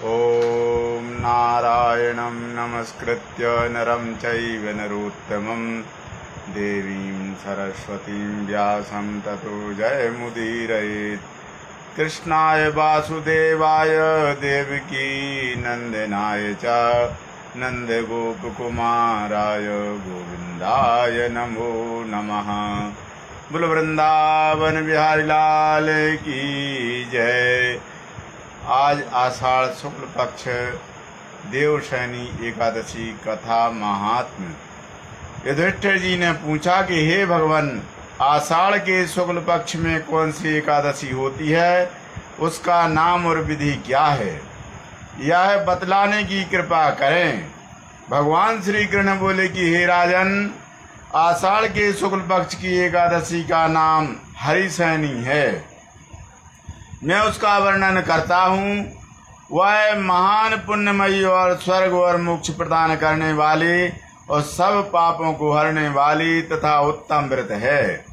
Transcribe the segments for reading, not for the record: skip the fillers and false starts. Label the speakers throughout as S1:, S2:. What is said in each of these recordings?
S1: ॐ नारायणं नमस्कृत्य नरं चैव नरोत्तमं देवीं सरस्वतीं व्यासं ततो जयमुदीरयेत्। कृष्णाय वासुदेवाय देवकी नन्दनाय च नन्दगोपकुमाराय गोविन्दाय नमो नमः। बोल वृंदावन बिहारी लाल की जय। आज आषाढ़ शुक्ल पक्ष देवशयनी एकादशी कथा महात्म्य। युधिष्ठिर जी ने पूछा कि हे भगवान, आषाढ़ के शुक्ल पक्ष में कौन सी एकादशी होती है, उसका नाम और विधि क्या है, यह बतलाने की कृपा करें। भगवान श्री कृष्ण बोले कि हे राजन, आषाढ़ के शुक्ल पक्ष की एकादशी का नाम हरिशयनी है। मैं उसका वर्णन करता हूँ। वह महान पुण्यमयी और स्वर्ग और मोक्ष प्रदान करने वाली और सब पापों को हरने वाली तथा उत्तम व्रत है।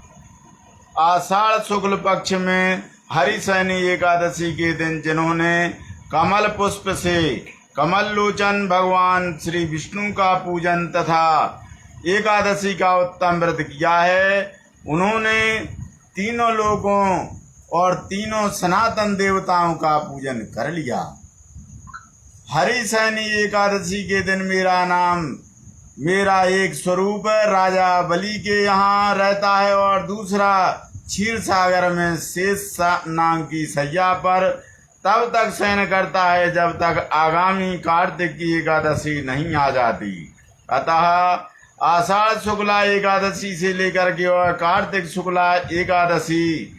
S1: आषाढ़ शुक्ल पक्ष में हरिशयनी एकादशी के दिन जिन्होंने कमल पुष्प से कमल लोचन भगवान श्री विष्णु का पूजन तथा एकादशी का उत्तम व्रत किया है, उन्होंने तीनों लोगों और तीनों सनातन देवताओं का पूजन कर लिया। हरिशयनी एकादशी के दिन मेरा एक स्वरूप राजा बलि के यहाँ रहता है और दूसरा क्षीर सागर में शेष नाम की सैया पर तब तक शयन करता है जब तक आगामी कार्तिक की एकादशी नहीं आ जाती। अतः आषाढ़ शुक्ला एकादशी से लेकर के और कार्तिक शुक्ला एकादशी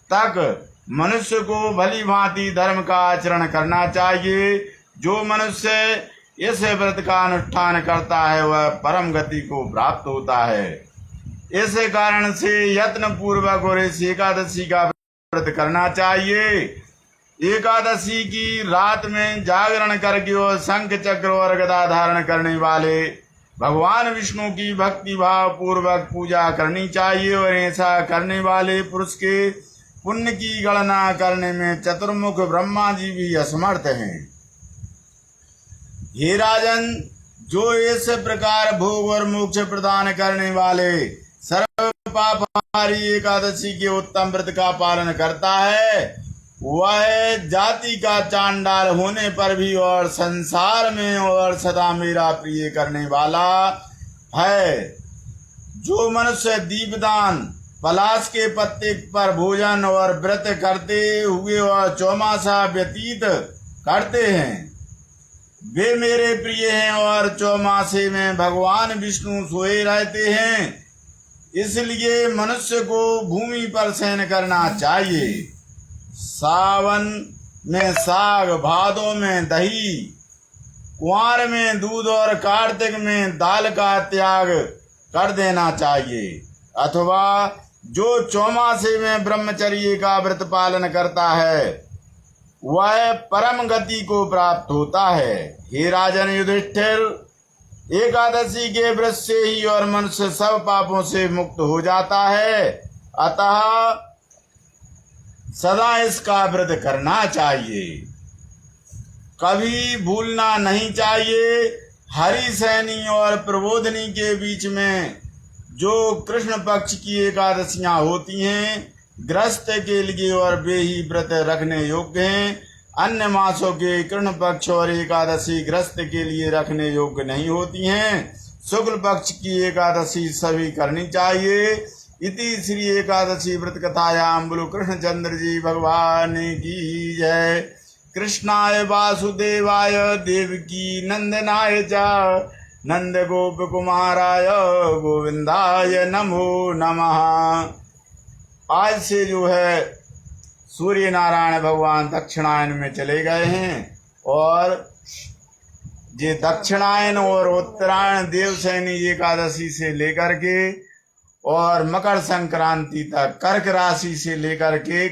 S1: तक मनुष्य को भली भांति धर्म का आचरण करना चाहिए। जो मनुष्य इस व्रत का अनुष्ठान करता है वह परम गति को प्राप्त होता है। इस कारण से यत्न पूर्वक और इस एकादशी का व्रत करना चाहिए। एकादशी की रात में जागरण करके और शंख चक्र और गदा धारण करने वाले भगवान विष्णु की भक्ति भाव पूर्वक पूजा करनी चाहिए और ऐसा करने वाले पुरुष के पुण्य की गणना करने में चतुर्मुख ब्रह्मा जी भी असमर्थ हैं। हे राजन, जो इस प्रकार भोग और मोक्ष प्रदान करने वाले सर्व पापहारी एकादशी के उत्तम व्रत का पालन करता है, वह जाति का चांडाल होने पर भी और संसार में और सदा मेरा प्रिय करने वाला है। जो मनुष्य दीपदान, पलाश के पत्ते पर भोजन और व्रत करते हुए और चौमासा व्यतीत करते हैं, वे मेरे प्रिय हैं और चौमासे में भगवान विष्णु सोए रहते हैं। इसलिए मनुष्य को भूमि पर शयन करना चाहिए। सावन में साग, भादों में दही, कुंवर में दूध और कार्तिक में दाल का त्याग कर देना चाहिए। अथवा जो चौमासे में ब्रह्मचर्य का व्रत पालन करता है वह परम गति को प्राप्त होता है। हे राजन युधिष्ठिर, एकादशी के व्रत से ही और मनुष्य सब पापों से मुक्त हो जाता है। अतः सदा इसका व्रत करना चाहिए, कभी भूलना नहीं चाहिए। हरिशयनी और प्रबोधनी के बीच में जो कृष्ण पक्ष की एकादशियां होती हैं, गृहस्थ के लिए और वे ही व्रत रखने योग्य हैं। अन्य मासों के कृष्ण पक्ष और एकादशी गृहस्थ के लिए रखने योग्य नहीं होती हैं। शुक्ल पक्ष की एकादशी सभी करनी चाहिए। इति श्री एकादशी व्रत कथायाम बोलो कृष्णचंद्र जी भगवान की जय। कृष्णाय वासुदेवाय देवकी नंदनाय च नंद गोप कुमाराय गोविंदाय नमो नमः। आज से जो है सूर्य नारायण भगवान दक्षिणायन में चले गए हैं और ये दक्षिणायन और उत्तरायण देवशयनी एकादशी से लेकर के और मकर संक्रांति तक कर्क राशि से लेकर के